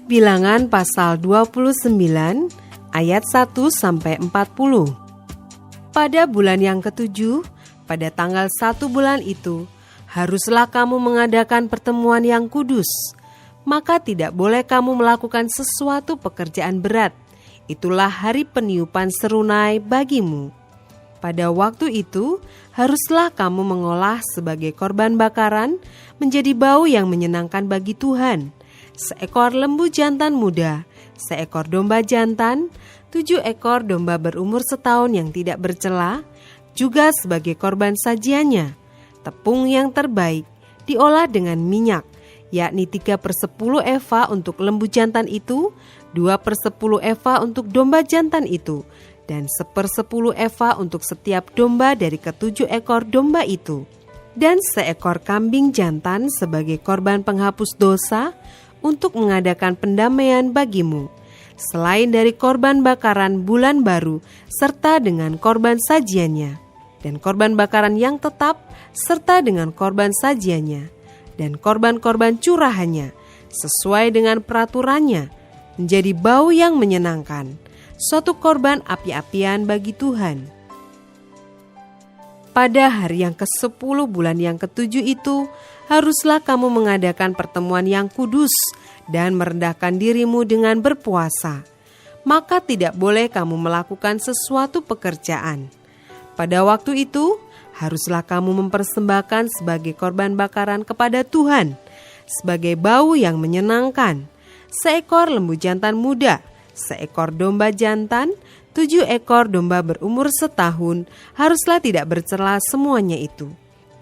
Bilangan pasal 29 ayat 1-40. Pada bulan yang ketujuh, pada tanggal 1 bulan itu, haruslah kamu mengadakan pertemuan yang kudus. Maka tidak boleh kamu melakukan sesuatu pekerjaan berat. Itulah hari peniupan serunai bagimu. Pada waktu itu, haruslah kamu mengolah sebagai korban bakaran menjadi bau yang menyenangkan bagi Tuhan. Seekor lembu jantan muda, seekor domba jantan, 7 ekor domba berumur setahun yang tidak bercela, juga sebagai korban sajiannya. Tepung yang terbaik diolah dengan minyak, yakni 3/10 eva untuk lembu jantan itu, 2/10 eva untuk domba jantan itu, dan 1/10 eva untuk setiap domba dari ke-7 ekor domba itu, dan seekor kambing jantan sebagai korban penghapus dosa untuk mengadakan pendamaian bagimu, selain dari korban bakaran bulan baru serta dengan korban sajiannya, dan korban bakaran yang tetap serta dengan korban sajiannya, dan korban-korban curahannya, sesuai dengan peraturannya, menjadi bau yang menyenangkan, suatu korban api-apian bagi Tuhan. Pada hari yang ke-10 bulan yang ke-7 itu, haruslah kamu mengadakan pertemuan yang kudus dan merendahkan dirimu dengan berpuasa. Maka tidak boleh kamu melakukan sesuatu pekerjaan. Pada waktu itu, haruslah kamu mempersembahkan sebagai korban bakaran kepada Tuhan, sebagai bau yang menyenangkan, seekor lembu jantan muda, seekor domba jantan, 7 ekor domba berumur setahun, haruslah tidak bercela semuanya itu.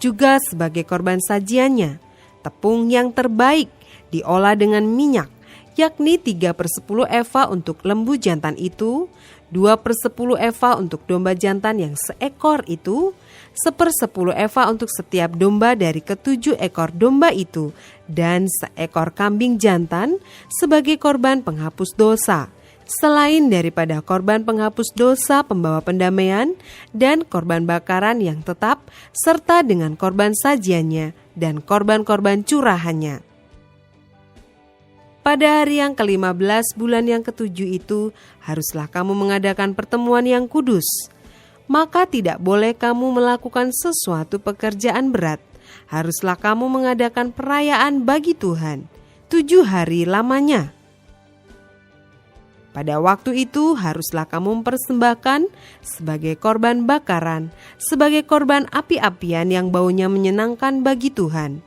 Juga sebagai korban sajiannya, tepung yang terbaik diolah dengan minyak, yakni 3/10 eva untuk lembu jantan itu, 2/10 eva untuk domba jantan yang seekor itu, 1/10 eva untuk setiap domba dari ke-7 ekor domba itu, dan seekor kambing jantan sebagai korban penghapus dosa, selain daripada korban penghapus dosa pembawa pendamaian dan korban bakaran yang tetap, serta dengan korban sajiannya dan korban-korban curahannya. Pada hari yang ke-15 bulan yang ke-7 itu, haruslah kamu mengadakan pertemuan yang kudus. Maka tidak boleh kamu melakukan sesuatu pekerjaan berat. Haruslah kamu mengadakan perayaan bagi Tuhan, 7 hari lamanya. Pada waktu itu haruslah kamu mempersembahkan sebagai korban bakaran, sebagai korban api-apian yang baunya menyenangkan bagi Tuhan,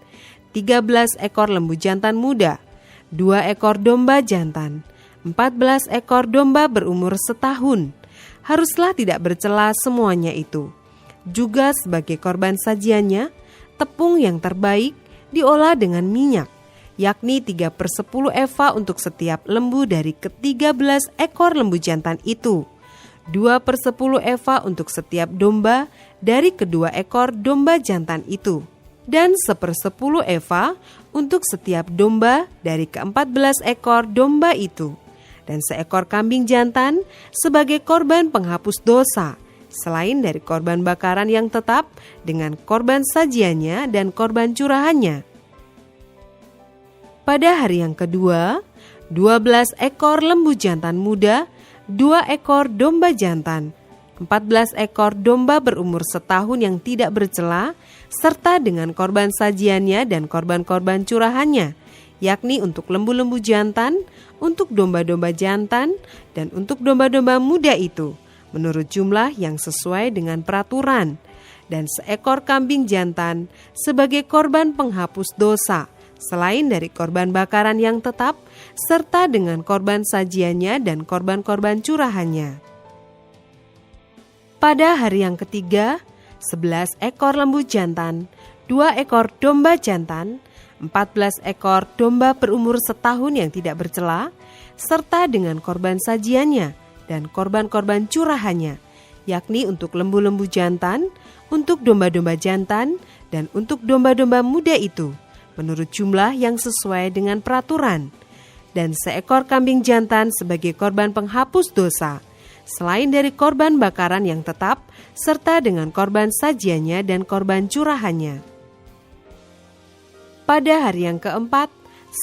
13 ekor lembu jantan muda, 2 ekor domba jantan, 14 ekor domba berumur setahun, haruslah tidak bercela semuanya itu. Juga sebagai korban sajiannya, tepung yang terbaik diolah dengan minyak, yakni 3/10 eva untuk setiap lembu dari ke-13 ekor lembu jantan itu, 2/10 eva untuk setiap domba dari kedua ekor domba jantan itu, dan 1/10 eva untuk setiap domba dari ke-14 ekor domba itu, dan seekor kambing jantan sebagai korban penghapus dosa, selain dari korban bakaran yang tetap dengan korban sajiannya dan korban curahannya. Pada hari yang kedua, 12 ekor lembu jantan muda, 2 ekor domba jantan, 14 ekor domba berumur setahun yang tidak bercela, serta dengan korban sajiannya dan korban-korban curahannya, yakni untuk lembu-lembu jantan, untuk domba-domba jantan, dan untuk domba-domba muda itu, menurut jumlah yang sesuai dengan peraturan, dan seekor kambing jantan sebagai korban penghapus dosa, selain dari korban bakaran yang tetap, serta dengan korban sajiannya dan korban-korban curahannya. Pada hari yang ketiga, 11 ekor lembu jantan, 2 ekor domba jantan, 14 ekor domba berumur setahun yang tidak bercela, serta dengan korban sajiannya dan korban-korban curahannya, yakni untuk lembu-lembu jantan, untuk domba-domba jantan, dan untuk domba-domba muda itu, menurut jumlah yang sesuai dengan peraturan, dan seekor kambing jantan sebagai korban penghapus dosa, selain dari korban bakaran yang tetap, serta dengan korban sajiannya dan korban curahannya. Pada hari yang keempat,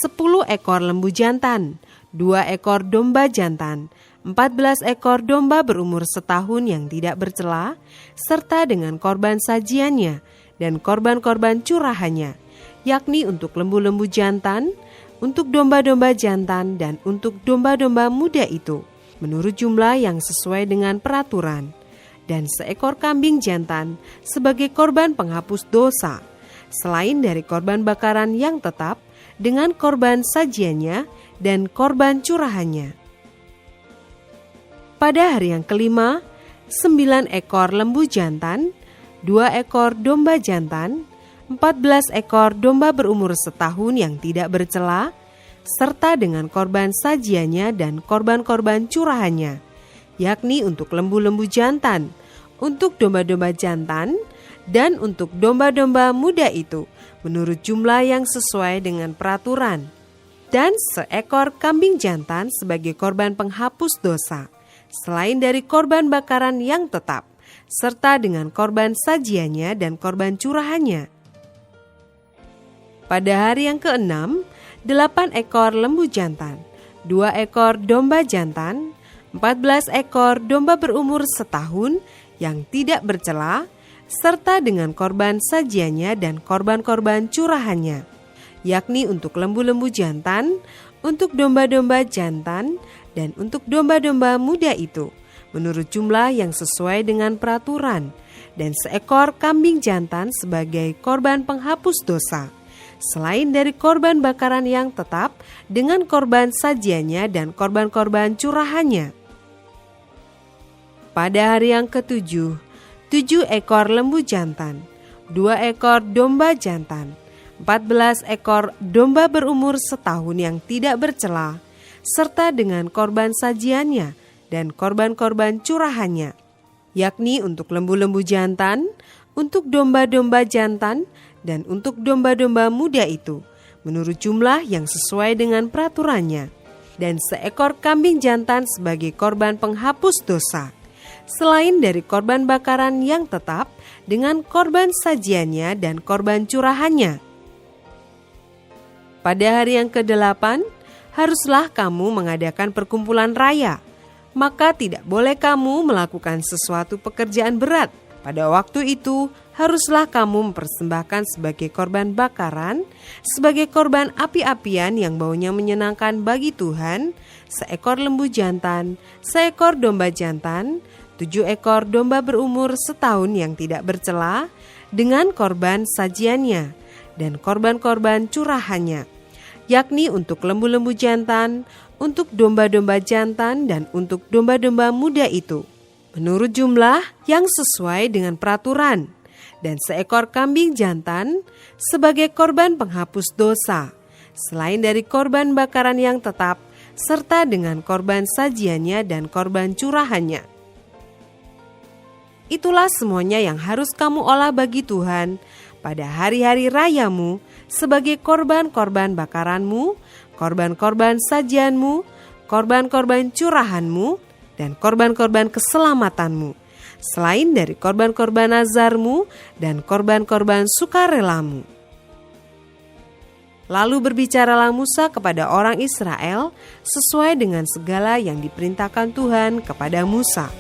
10 ekor lembu jantan, 2 ekor domba jantan, 14 ekor domba berumur setahun yang tidak bercela, serta dengan korban sajiannya dan korban-korban curahannya, yakni untuk lembu-lembu jantan, untuk domba-domba jantan, dan untuk domba-domba muda itu, menurut jumlah yang sesuai dengan peraturan, dan seekor kambing jantan sebagai korban penghapus dosa, selain dari korban bakaran yang tetap, dengan korban sajiannya dan korban curahannya. Pada hari yang kelima, 9 ekor lembu jantan, 2 ekor domba jantan, 14 ekor domba berumur setahun yang tidak bercela, serta dengan korban sajiannya dan korban-korban curahannya, yakni untuk lembu-lembu jantan, untuk domba-domba jantan, dan untuk domba-domba muda itu, menurut jumlah yang sesuai dengan peraturan, dan seekor kambing jantan sebagai korban penghapus dosa, selain dari korban bakaran yang tetap, serta dengan korban sajiannya dan korban curahannya. Pada hari yang keenam, 8 ekor lembu jantan, 2 ekor domba jantan, 14 ekor domba berumur setahun yang tidak bercela, serta dengan korban sajiannya dan korban-korban curahannya, yakni untuk lembu-lembu jantan, untuk domba-domba jantan, dan untuk domba-domba muda itu, menurut jumlah yang sesuai dengan peraturan, dan seekor kambing jantan sebagai korban penghapus dosa, selain dari korban bakaran yang tetap dengan korban sajiannya dan korban-korban curahannya. Pada hari yang ketujuh, 7 ekor lembu jantan, 2 ekor domba jantan, 14 ekor domba berumur setahun yang tidak bercela, serta dengan korban sajiannya dan korban-korban curahannya, yakni untuk lembu-lembu jantan, untuk domba-domba jantan, dan untuk domba-domba muda itu, menurut jumlah yang sesuai dengan peraturannya, dan seekor kambing jantan sebagai korban penghapus dosa, selain dari korban bakaran yang tetap dengan korban sajiannya dan korban curahannya. Pada hari yang ke-8, haruslah kamu mengadakan perkumpulan raya, maka tidak boleh kamu melakukan sesuatu pekerjaan berat. Pada waktu itu, haruslah kamu mempersembahkan sebagai korban bakaran, sebagai korban api-apian yang baunya menyenangkan bagi Tuhan, seekor lembu jantan, seekor domba jantan, 7 ekor domba berumur setahun yang tidak bercela, dengan korban sajiannya dan korban-korban curahannya, yakni untuk lembu-lembu jantan, untuk domba-domba jantan, dan untuk domba-domba muda itu, menurut jumlah yang sesuai dengan peraturan, dan seekor kambing jantan sebagai korban penghapus dosa, selain dari korban bakaran yang tetap, serta dengan korban sajiannya dan korban curahannya. Itulah semuanya yang harus kamu olah bagi Tuhan pada hari-hari rayamu sebagai korban-korban bakaranmu, korban-korban sajianmu, korban-korban curahanmu, dan korban-korban keselamatanmu, selain dari korban-korban nazarmu dan korban-korban sukarelamu. Lalu berbicaralah Musa kepada orang Israel sesuai dengan segala yang diperintahkan Tuhan kepada Musa.